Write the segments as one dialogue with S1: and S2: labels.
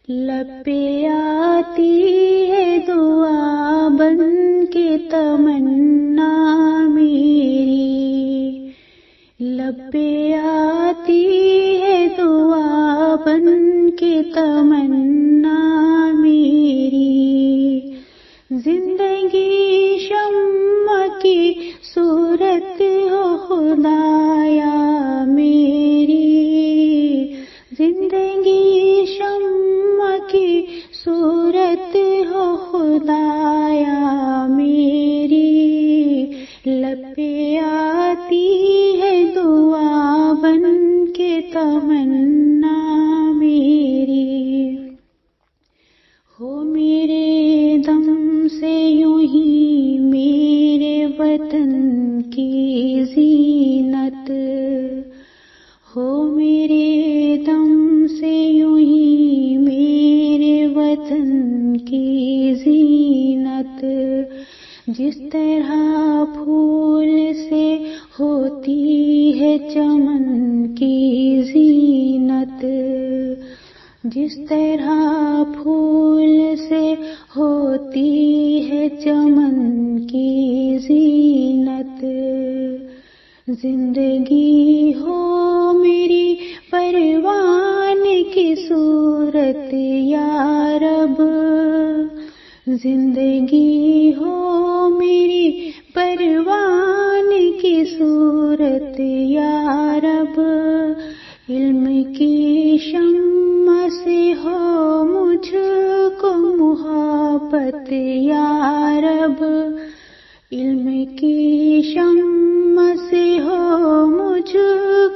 S1: لب پہ آتی ہے دعا بن کے تمنا میری، لب پہ آتی ہے دعا بن کے تمنا میری، زندگی شمع کی صورت ہو خدایا میری، زندگی شمع کی صورت ہو خدایا میری، لب پہ آتی ہے دعا بن کے تمنا میری، ہو میرے دم سے یوں ہی میرے وطن کی زینت، ہو میرے دم سے یوں ہی میرے وطن کی زینت، جس طرح پھول سے ہوتی ہے چمن کی زینت، جس طرح پھول سے ہوتی ہے چمن کی زینت، زندگی ہو میری پروان کی صورت یا رب، زندگی ہو میری پروان کی صورت یا رب، علم کی شمع سے ہو مجھ کو محبت یا رب، علم کی شمع سے ہو مجھ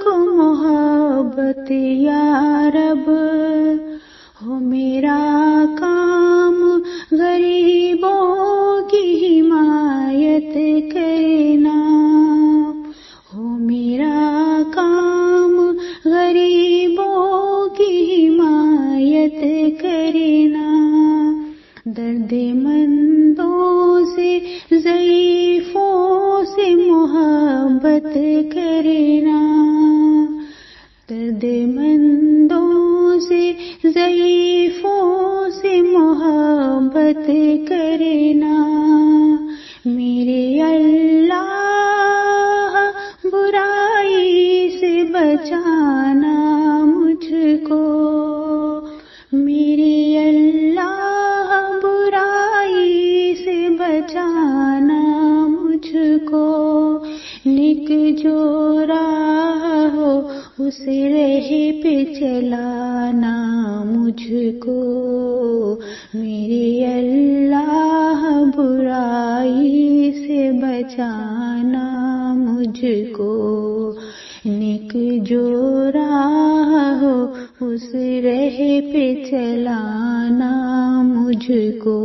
S1: کو محبت یا رب، ہو میرا کام غریبوں کی حمایت کرنا، ہو میرا کام غریبوں کی حمایت کرنا، درد مندوں سے ضعیفوں سے محبت کرنا، درد مندوں سے ضعیفوں سے محبت کرنا، میرے اللہ برائی سے بچانا مجھ کو، میرے اللہ برائی سے بچانا مجھ کو، نیک جو راہ ہو اس راہ پہ چلانا مجھ کو، میرے اللہ برائی سے بچانا مجھ کو، نیک جو راہ ہو اس راہ پہ چلانا مجھ کو۔